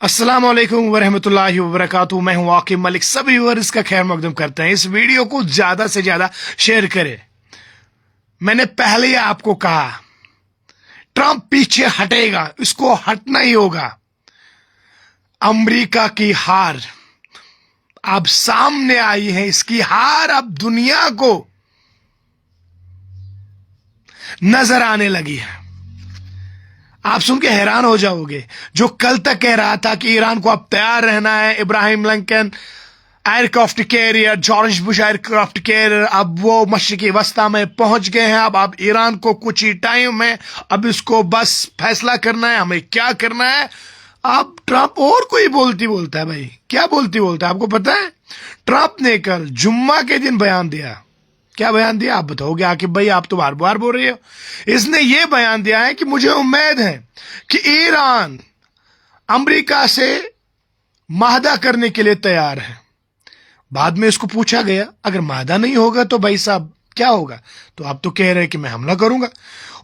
अस्सलाम वालेकुम वरहमतुल्लाहि वबरकातुहू। मैं हूं आकिब मलिक। सभी व्यूअर्स का खैर मकदम करते हैं। इस वीडियो को ज्यादा से ज्यादा शेयर करें। मैंने पहले ही आपको कहा ट्रंप पीछे हटेगा, इसको हटना ही होगा। अमेरिका की हार अब सामने आई है। इसकी हार अब दुनिया को नजर आने लगी है। आप सुन के हैरान हो जाओगे। जो कल तक कह रहा था कि ईरान को अब तैयार रहना है, Ibrahim Lincoln aircraft carrier, George Bush aircraft carrier, अब वो मशरिकी वस्ता में पहुंच गए हैं। अब ईरान को कुछ ही टाइम में अब इसको बस फैसला करना है, हमें क्या करना है। अब ट्रंप और कोई बोलता है भाई, क्या बोलता है आपको पता है? ट्रंप ने कल जुम्मा के दिन बयान दिया। क्या बयान दिया आप बताओगे आकिब भाई? आप तो बार बार बोल रहे हो। इसने ये बयान दिया है कि मुझे उम्मीद है कि ईरान अमेरिका से माहदा करने के लिए तैयार है। बाद में इसको पूछा गया अगर माहदा नहीं होगा तो भाई साहब क्या होगा? तो आप तो कह रहे हैं कि मैं हमला करूंगा।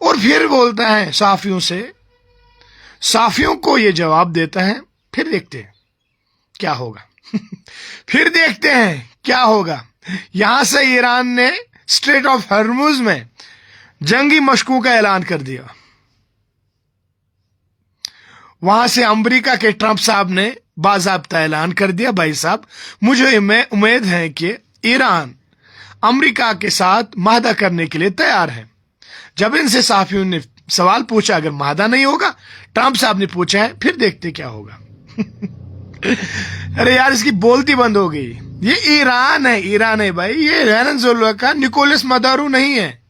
और फिर बोलता है साफियों से, साफियों को ये जवाब देता है फिर देखते हैं क्या होगा। फिर देखते हैं क्या होगा। यहां से ईरान ने स्ट्रेट ऑफ हॉर्मुज में जंगी मशकों का ऐलान कर दिया। वहां से अमेरिका के ट्रंप साहब ने बाज़ाब्ता ऐलान कर दिया, भाई साहब मुझे उम्मीद है कि ईरान अमेरिका के साथ माहदा करने के लिए तैयार है। जब इनसे साफियों ने सवाल पूछा अगर माहदा नहीं होगा, ट्रंप साहब ने पूछा है फिर देखते क्या होगा। अरे यार इसकी बोलती बंद हो गई। ये ईरान है भाई। ये वेनेजुएला का निकोलस मदारो नहीं है।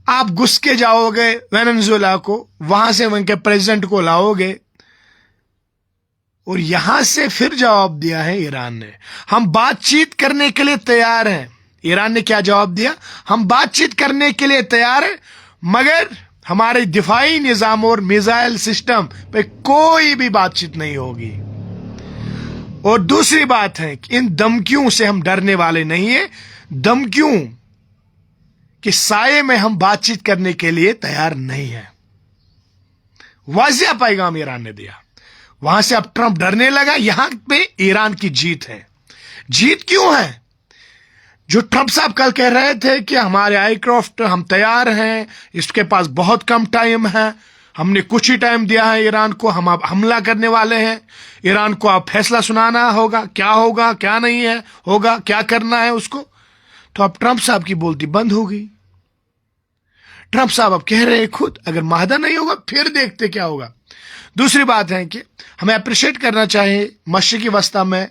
आप घुस के जाओगे वेनेजुएला को, वहां से उनके प्रेसिडेंट को लाओगे और यहां से फिर जवाब दिया है ईरान ने, हम बातचीत करने के लिए तैयार हैं। ईरान ने क्या जवाब दिया? हम बातचीत करने के लिए तैयार हैं, मगर हमारे दिफाई निजाम और मिसाइल सिस्टम पे कोई भी बातचीत नहीं होगी। और दूसरी बात है कि इन धमकियों से हम डरने वाले नहीं है। धमकियों के साये में हम बातचीत करने के लिए तैयार नहीं है। वाज़िया पैगाम ईरान ने दिया। वहां से अब ट्रंप डरने लगा। यहां पे ईरान की जीत है। जीत क्यों है? जो ट्रंप साहब कल कह रहे थे कि हमारे एयरक्राफ्ट हम तैयार हैं, इसके पास बहुत कम टाइम है, हमने कुछ ही टाइम दिया है ईरान को, हम अब हमला करने वाले हैं, ईरान को अब फैसला सुनाना होगा, क्या नहीं है होगा, क्या करना है उसको। तो अब ट्रंप साहब की बोलती बंद हो गई। ट्रंप साहब अब कह रहे हैं खुद अगर माहदा नहीं होगा फिर देखते क्या होगा। दूसरी बात है कि हमें अप्रिशिएट करना चाहिए मशरिकी वस्ता में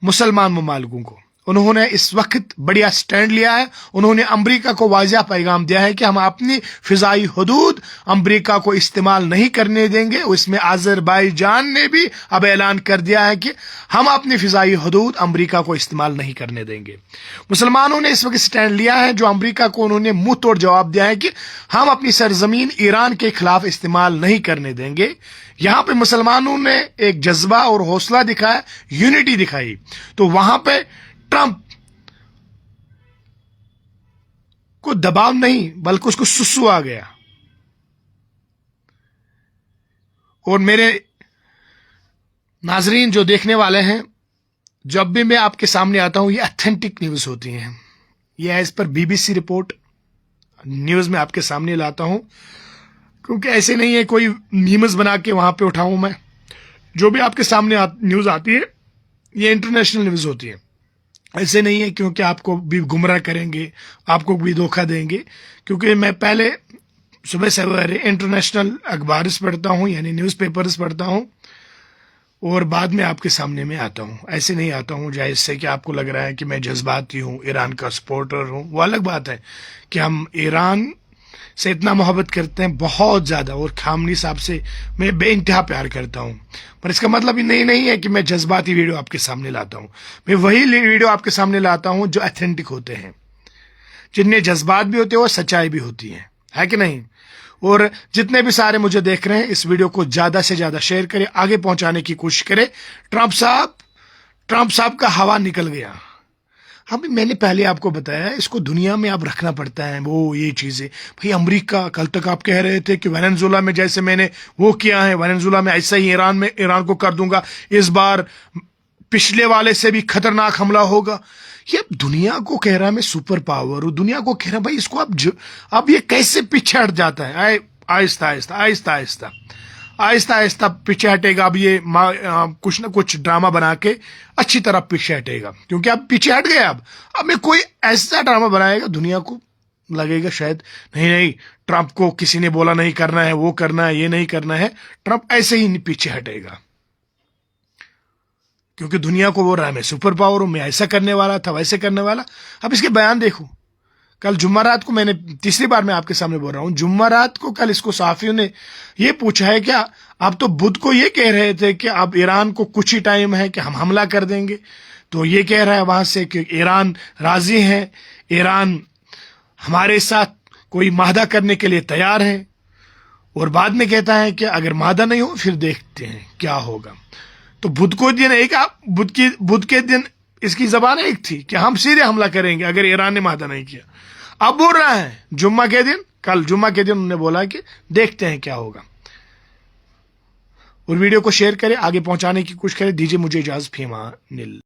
मुसलमान ममालिकों को। उन्होंने इस वक्त बढ़िया स्टैंड लिया है। उन्होंने अमेरिका को वाज़िया पैगाम दिया है कि हम अपनी फिजाई हदूद अमेरिका को इस्तेमाल नहीं करने देंगे। इसमें अजरबैजान ने भी अब ऐलान कर दिया है कि हम अपनी फिजाई हदूद अमेरिका को इस्तेमाल नहीं करने देंगे। मुसलमानों ने इस वक्त स्टैंड लिया है, जो अमेरिका को उन्होंने मुंह तोड़ जवाब दिया है कि हम अपनी सरजमीन ईरान के खिलाफ इस्तेमाल नहीं करने देंगे। यहां पे मुसलमानों ने एक जज्बा और हौसला दिखाया, यूनिटी दिखाई। तो वहां पे ट्रंप को दबाव नहीं बल्कि उसको सुसु आ गया। और मेरे नाजरीन जो देखने वाले हैं, जब भी मैं आपके सामने आता हूं ये ऑथेंटिक न्यूज होती हैं। ये as per BBC report news में आपके सामने लाता हूं, क्योंकि ऐसे नहीं है कोई मीम्स बना के वहां पे उठाऊं मैं। जो भी आपके सामने न्यूज आती है ये इंटरनेशनल न्यूज होती है। ऐसे नहीं है क्योंकि आपको भी गुमराह करेंगे, आपको भी धोखा देंगे। क्योंकि मैं पहले सुबह सवेरे इंटरनेशनल अखबार पढ़ता हूँ, यानी न्यूज़पेपर्स पढ़ता हूँ, और बाद में आपके सामने में आता हूँ। ऐसे नहीं आता हूँ जैसे कि आपको लग रहा है कि मैं जज्बाती हूँ, ईरान का सपोर्टर हूँ। वो अलग बात है कि हम ईरान से इतना मोहब्बत करते हैं, बहुत ज़्यादा, और खामनी साहब से मैं बेइंतहा प्यार करता हूँ। पर इसका मतलब ये नहीं है कि मैं जज्बाती वीडियो आपके सामने लाता हूँ। मैं वही वीडियो आपके सामने लाता हूँ जो ऑथेंटिक होते हैं, जिनमें जज्बात भी होते हैं और सच्चाई भी होती है कि नहीं? और जितने भी सारे मुझे देख रहे हैं, इस वीडियो को ज़्यादा से ज़्यादा शेयर करें, आगे पहुँचाने की कोशिश करें। ट्रंप साहब का हवा निकल गया। हम मैंने पहले आपको बताया, इसको दुनिया में अब रखना पड़ता है वो ये चीजें। भाई अमेरिका, कल तक आप कह रहे थे कि वेनेजुएला में जैसे मैंने वो किया है, वेनेजुएला में ऐसा ही ईरान को कर दूंगा, इस बार पिछले वाले से भी खतरनाक हमला होगा। ये दुनिया को कह रहा है मैं सुपर पावर हूं, दुनिया को कह रहा भाई इसको अब ये कैसे पीछे हट जाता है। आहिस्ता आहिस्ता आहिस्ता आहिस्ता आहिस्ता आहिस्ता पीछे हटेगा। अब ये कुछ ना कुछ ड्रामा बना के अच्छी तरह पीछे हटेगा, क्योंकि अब पीछे हट गया। अब मैं कोई ऐसा ड्रामा बनाएगा, दुनिया को लगेगा शायद नहीं ट्रंप को किसी ने बोला नहीं करना है, वो करना है, ये नहीं करना है, ट्रंप ऐसे ही पीछे हटेगा, क्योंकि दुनिया को बोल रहा है मैं सुपर पावर हूं, मैं ऐसा करने वाला था, वैसे करने वाला। अब इसके बयान देखो, कल जुम्मरात को, मैंने तीसरी बार मैं आपके सामने बोल रहा हूं, जुम्मरात को कल इसको सहाफियों ने ये पूछा है क्या आप तो बुध को ये कह रहे थे कि अब ईरान को कुछ ही टाइम है कि हम हमला कर देंगे, तो ये कह रहा है वहां से कि ईरान राजी है, ईरान हमारे साथ कोई माहदा करने के लिए तैयार है, और बाद में कहता है कि अगर माहदा नहीं हो फिर देखते हैं क्या होगा। तो बुध को दिन एक, बुध के दिन इसकी जबान एक थी कि हम सीधे हमला करेंगे अगर ईरान ने माहदा नहीं किया। अब बोल रहा है जुम्मा के दिन, कल जुम्मा के दिन उन्होंने बोला कि देखते हैं क्या होगा। और वीडियो को शेयर करें, आगे पहुंचाने की कोशिश करें। दीजिए मुझे इजाजत, फीमा निल।